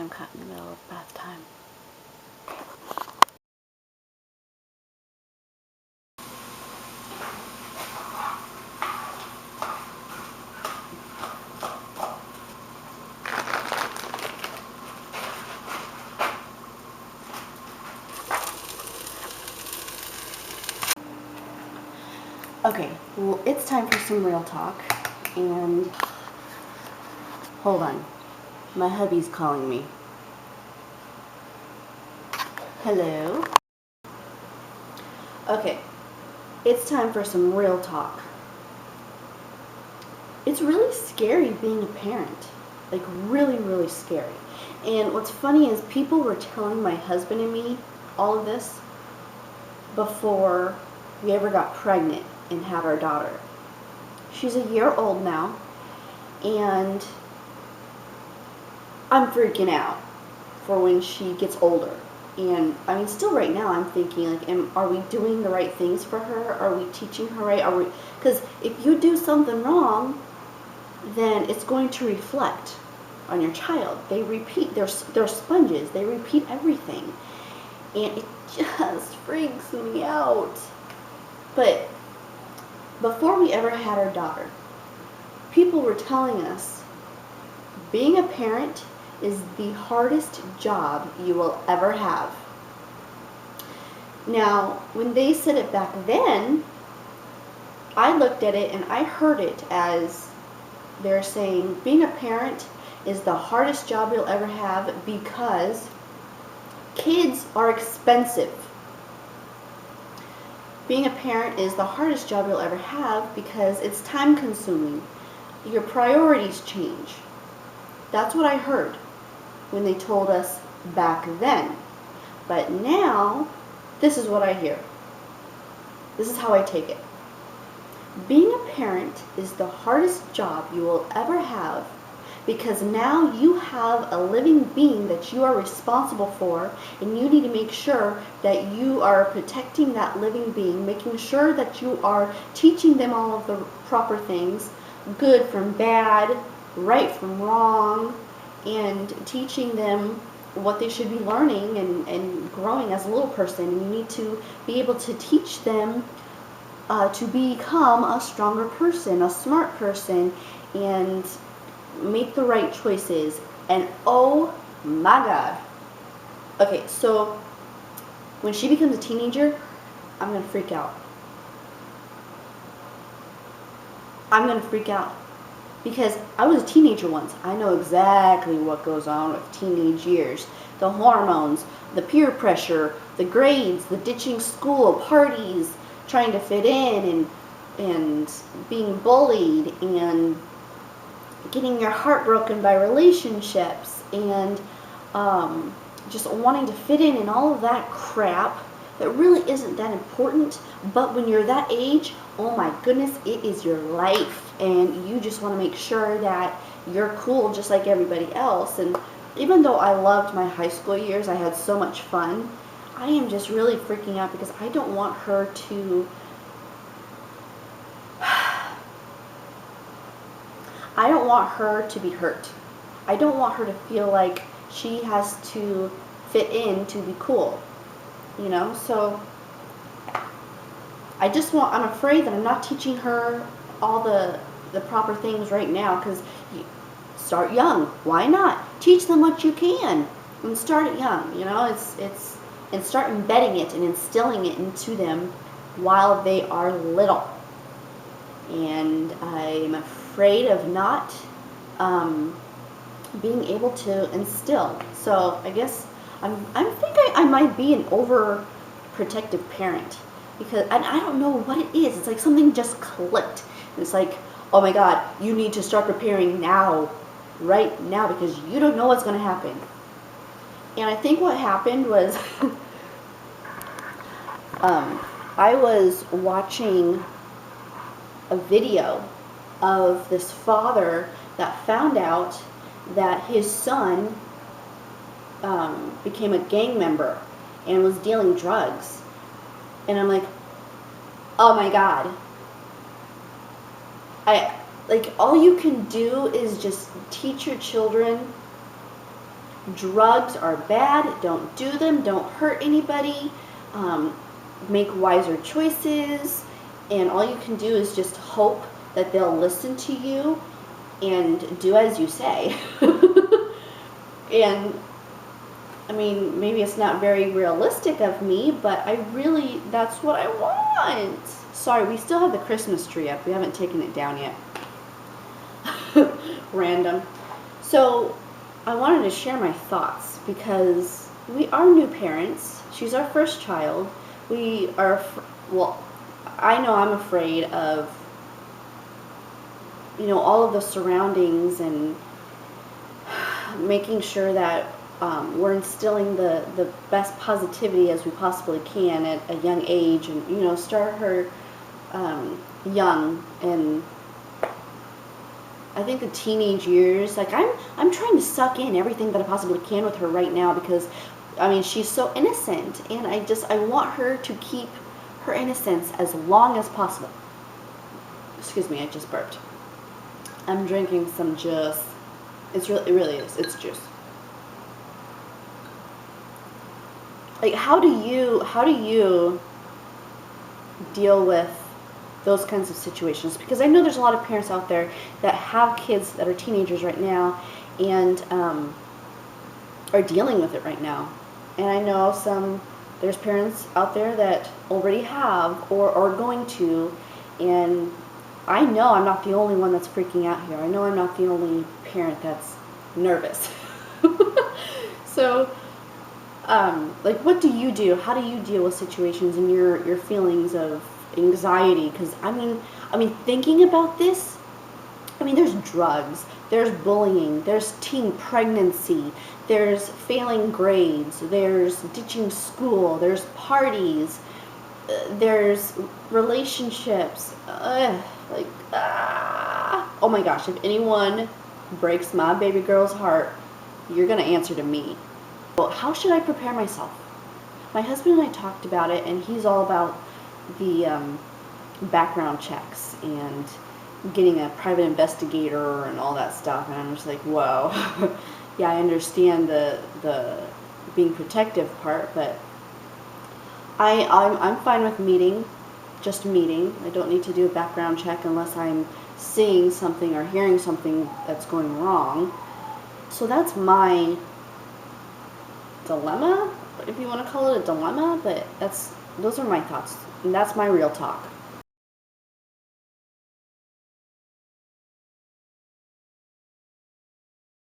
time cut in the middle of bath time. Okay, well, it's time for some real talk, and hold on, my hubby's calling me. Hello? Okay, it's time for some real talk. It's really scary being a parent, like really, really scary. And what's funny is people were telling my husband and me all of this before we ever got pregnant and had our daughter. She's a year old now, and I'm freaking out for when she gets older. And I mean, still right now I'm thinking, like, are we doing the right things for her? Are we teaching her right? Because if you do something wrong, then it's going to reflect on your child. They repeat, they're sponges, they repeat everything. And it just freaks me out. But before we ever had our daughter, people were telling us being a parent is the hardest job you will ever have. Now, when they said it back then, I looked at it and I heard it as they're saying being a parent is the hardest job you'll ever have because kids are expensive. Being a parent is the hardest job you'll ever have because it's time consuming. Your priorities change. That's what I heard when they told us back then. But now, this is what I hear. This is how I take it. Being a parent is the hardest job you will ever have because now you have a living being that you are responsible for, and you need to make sure that you are protecting that living being, making sure that you are teaching them all of the proper things, good from bad, right from wrong, and teaching them what they should be learning and growing as a little person. And you need to be able to teach them to become a stronger person, a smart person, and make the right choices. And oh my God. Okay, so when she becomes a teenager, I'm going to freak out. I'm going to freak out. Because I was a teenager once. I know exactly what goes on with teenage years. The hormones, the peer pressure, the grades, the ditching school, parties, trying to fit in, and being bullied, and getting your heart broken by relationships, and just wanting to fit in and all of that crap that really isn't that important. But when you're that age, oh my goodness, it is your life, and you just want to make sure that you're cool just like everybody else. And even though I loved my high school years, I had so much fun, I am just really freaking out because I don't want her to I don't want her to be hurt. I don't want her to feel like she has to fit in to be cool, you know. So I'm afraid that I'm not teaching her all the proper things right now, because start young. Why not? Teach them what you can and start it young, you know. And start embedding it and instilling it into them while they are little. And I'm afraid of not being able to instill. So I guess I think I might be an overprotective parent, because I don't know what it is. It's like something just clicked. It's like, oh my God, you need to start preparing now, right now, because you don't know what's going to happen. And I think what happened was I was watching a video of this father that found out that his son became a gang member and was dealing drugs. And I'm like, oh my God. All you can do is just teach your children drugs are bad, don't do them, don't hurt anybody, make wiser choices, and all you can do is just hope that they'll listen to you and do as you say. And I mean, maybe it's not very realistic of me, but that's what I want. Sorry, we still have the Christmas tree up. We haven't taken it down yet. Random. So I wanted to share my thoughts because we are new parents. She's our first child. We are, well, I know I'm afraid of, all of the surroundings and making sure that we're instilling the best positivity as we possibly can at a young age, and start her young. And I think the teenage years, like I'm trying to suck in everything that I possibly can with her right now, because she's so innocent, and I want her to keep her innocence as long as possible. Excuse me, I just burped. I'm drinking some juice. It really is. It's juice. Like, how do you deal with those kinds of situations? Because I know there's a lot of parents out there that have kids that are teenagers right now and are dealing with it right now. And I know there's parents out there that already have or are going to, and I know I'm not the only one that's freaking out here. I know I'm not the only parent that's nervous. So, what do you do? How do you deal with situations and your feelings of anxiety? Because thinking about this, there's drugs, there's bullying, there's teen pregnancy, there's failing grades, there's ditching school, there's parties, there's relationships. Oh my gosh, if anyone breaks my baby girl's heart, you're going to answer to me. Well, how should I prepare myself? My husband and I talked about it, and he's all about the background checks and getting a private investigator and all that stuff, and I'm just like, whoa. Yeah, I understand the being protective part, but I'm fine with just meeting. I don't need to do a background check unless I'm seeing something or hearing something that's going wrong. So that's my dilemma, if you want to call it a dilemma, but those are my thoughts, and that's my real talk.